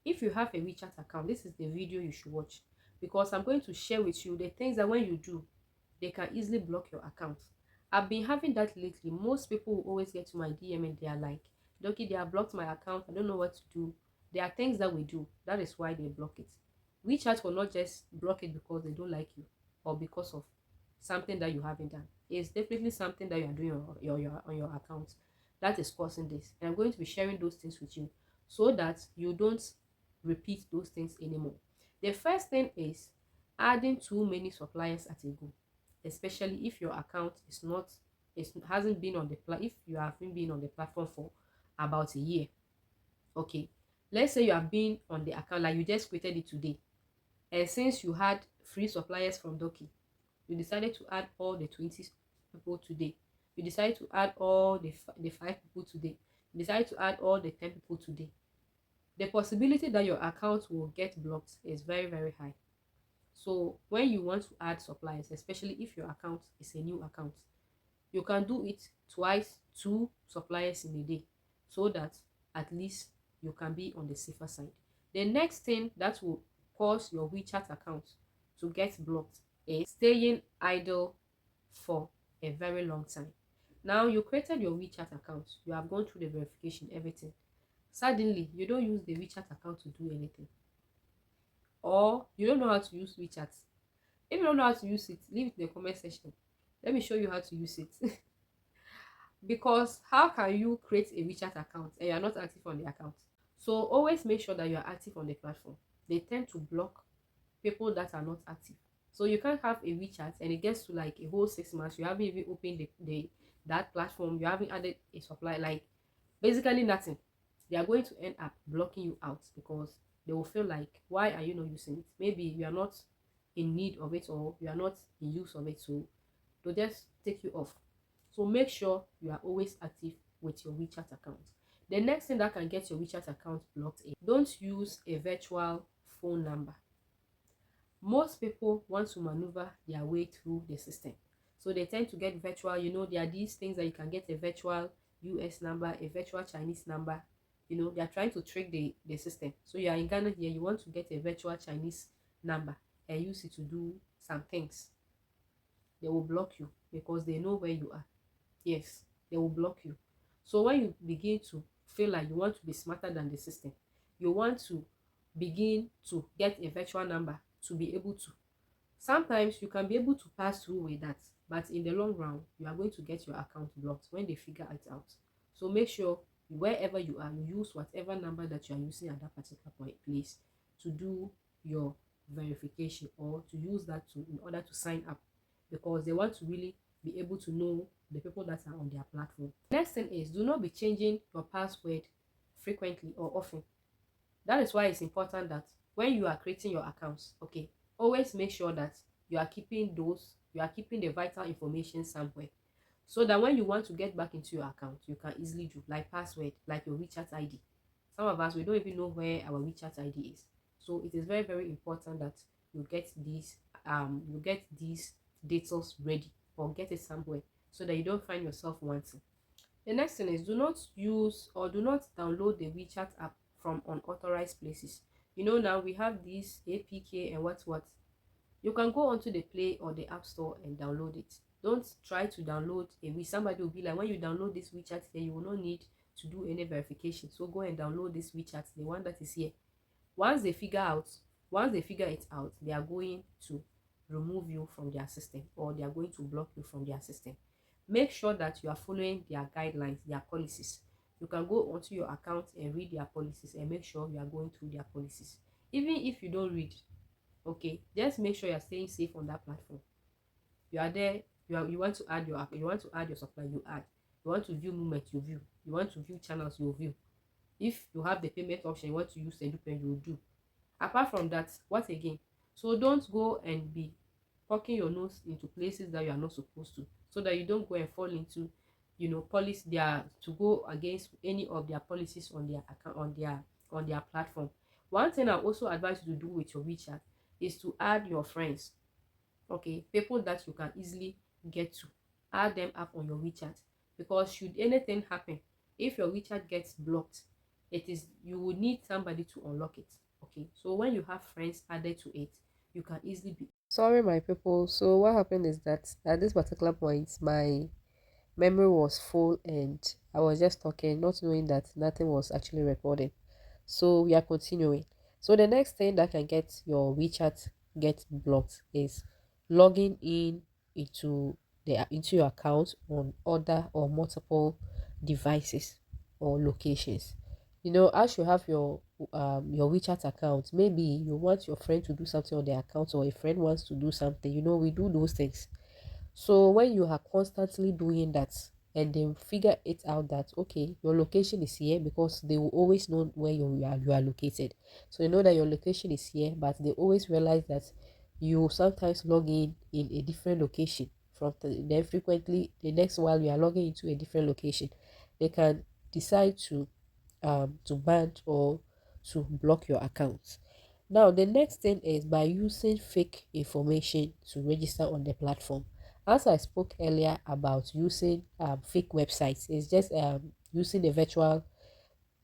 If you have a WeChat account, this is the video you should watch, because I'm going to share with you the things that when you do, they can easily block your account. I've been having that lately. Most people will always get to my DM and they are like, Dorkie, they have blocked my account. I don't know what to do. There are things that we do. That is why they block it. WeChat will not just block it because they don't like you or because of something that you haven't done. It's definitely something that you are doing on your account that is causing this. And I'm going to be sharing those things with you so that you don't repeat those things anymore. The first thing is adding too many suppliers at a go, especially if your account is not, it hasn't been on the if you haven't been on the platform for about a year. Okay, let's say you have been on the account, like you just created it today, and since you had free suppliers from Dorkie, you decided to add all the 20 people today, you decided to add all the 5 people today, you decided to add all the 10 people today, the possibility that your account will get blocked is very, very high. So when you want to add suppliers, especially if your account is a new account, you can do it twice, 2 suppliers in a day, so that at least you can be on the safer side. The next thing that will cause your WeChat account to get blocked is staying idle for a very long time. Now you created your WeChat account, you have gone through the verification, everything. Suddenly, you don't use the WeChat account to do anything, or you don't know how to use WeChat. If you don't know how to use it, leave it in the comment section. Let me show you how to use it. Because how can you create a WeChat account and you're not active on the account? So always make sure that you're active on the platform. They tend to block people that are not active. So you can't have a WeChat and it gets to like a whole 6 months, you haven't even opened the that platform, you haven't added a supply, like basically nothing. They are going to end up blocking you out because they will feel like, why are you not using it? Maybe you are not in need of it or you are not in use of it, so they'll just take you off. So make sure you are always active with your WeChat account. The next thing that can get your WeChat account blocked is don't use a virtual phone number. Most people want to maneuver their way through the system, so they tend to get virtual, there are these things that you can get a virtual US number, a virtual Chinese number. They are trying to trick the system. So you are in Ghana here, you want to get a virtual Chinese number and use it to do some things. They will block you because they know where you are. Yes, they will block you. So when you begin to feel like you want to be smarter than the system, you want to begin to get a virtual number to be able to, sometimes you can be able to pass through with that, but in the long run you are going to get your account blocked when they figure it out. So make sure wherever you are, you use whatever number that you are using at that particular place to do your verification, or to use that to in order to sign up, because they want to really be able to know the people that are on their platform. Next thing is, do not be changing your password frequently or often. That is why it's important that when you are creating your accounts, okay, always make sure that you are keeping the vital information somewhere, so that when you want to get back into your account, you can easily do, like password, like your WeChat ID. Some of us, we don't even know where our WeChat ID is. So it is very, very important that you get these details ready, or get it somewhere, so that you don't find yourself wanting. The next thing is, do not use or do not download the WeChat app from unauthorized places. Now we have this APK and what. You can go onto the Play or the App Store and download it. Don't try to download somebody will be like, when you download this WeChat here, you will not need to do any verification. So go and download this WeChat, the one that is here. Once they figure it out, they are going to remove you from their system, or they are going to block you from their system. Make sure that you are following their guidelines, their policies. You can go onto your account and read their policies, and make sure you are going through their policies. Even if you don't read, okay, just make sure you are staying safe on that platform. You are there, you want to add your supply, you add. You want to view movement, you view. You want to view channels, you view. If you have the payment option, you want to use SendoPay, you will do. Apart from that, what again? So don't go and be poking your nose into places that you are not supposed to, so that you don't go and fall into policy to go against any of their policies on their account, on their platform. One thing I also advise you to do with your WeChat is to add your friends. Okay, people that you can easily get to, add them up on your WeChat, because should anything happen, if your WeChat gets blocked, it is, you will need somebody to unlock it. Okay, so when you have friends added to it, you can easily be. Sorry, my people. So what happened is that at this particular point, my memory was full and I was just talking, not knowing that nothing was actually recording. So we are continuing. So the next thing that can get your WeChat get blocked is logging in into your account on other or multiple devices or locations. As you have your WeChat account, maybe you want your friend to do something on their account, or a friend wants to do something. We do those things. So when you are constantly doing that and they figure it out that okay, your location is here, because they will always know where you are located. So you know that your location is here, but they always realize that you sometimes log in a different location then frequently the next while you are logging into a different location. They can decide to ban or to block your account. Now, the next thing is by using fake information to register on the platform. As I spoke earlier about using fake websites, it's just using a virtual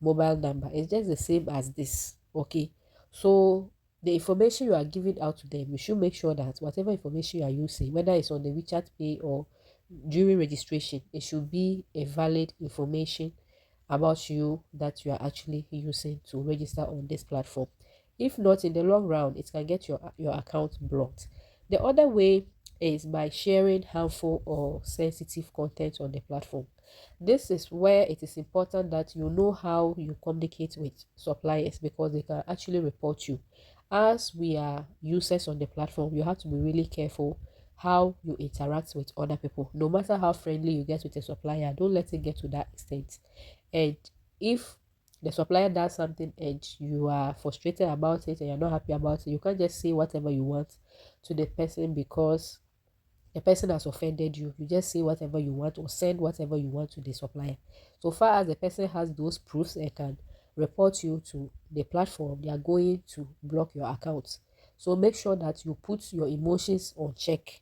mobile number. It's just the same as this. Okay, so the information you are giving out to them, you should make sure that whatever information you are using, whether it's on the WeChat Pay or during registration, it should be a valid information about you that you are actually using to register on this platform. If not, in the long run, it can get your account blocked. The other way is by sharing harmful or sensitive content on the platform. This is where it is important that you know how you communicate with suppliers, because they can actually report you. As we are users on the platform, you have to be really careful how you interact with other people. No matter how friendly you get with a supplier, don't let it get to that extent. And if the supplier does something and you are frustrated about it and you're not happy about it, you can't just say whatever you want to the person, because the person has offended you. You just say whatever you want or send whatever you want to the supplier. So far as the person has those proofs and can report you to the platform, they are going to block your account. So make sure that you put your emotions on check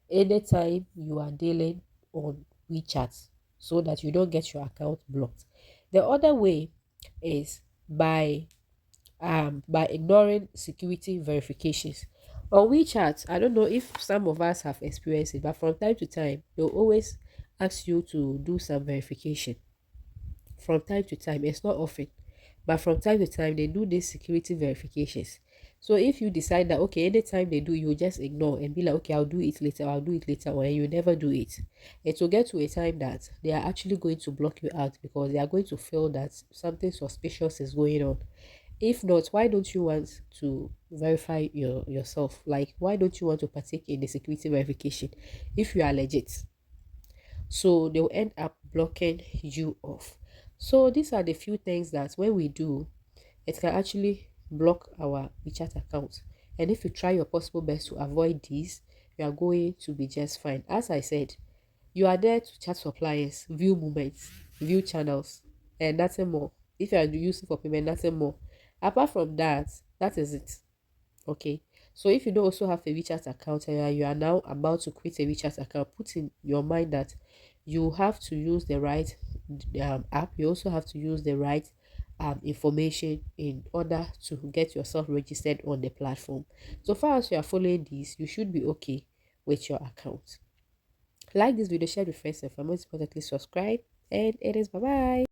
anytime you are dealing on WeChat, so that you don't get your account blocked. The other way is by ignoring security verifications. On WeChat, I don't know if some of us have experienced it, but from time to time, they'll always ask you to do some verification. From time to time, it's not often, but from time to time, they do these security verifications. So if you decide that okay, anytime they do, you just ignore and be like, okay, I'll do it later, I'll do it later, or you never do it, it will get to a time that they are actually going to block you out, because they are going to feel that something suspicious is going on. If not, why don't you want to verify yourself? Like, why don't you want to partake in the security verification if you are legit? So they'll end up blocking you off. So these are the few things that when we do, it can actually block our WeChat account. And if you try your possible best to avoid these, you are going to be just fine. As I said, you are there to chat suppliers, view movements, view channels, and nothing more. If you are using for payment, nothing more. Apart from that, that is it. Okay. So if you don't also have a WeChat account and you are now about to create a WeChat account, put in your mind that you have to use the right app. You also have to use the right information in order to get yourself registered on the platform. So far as you are following this, you should be okay with your account. Like this video, share with friends and family, most importantly subscribe, and it is bye bye.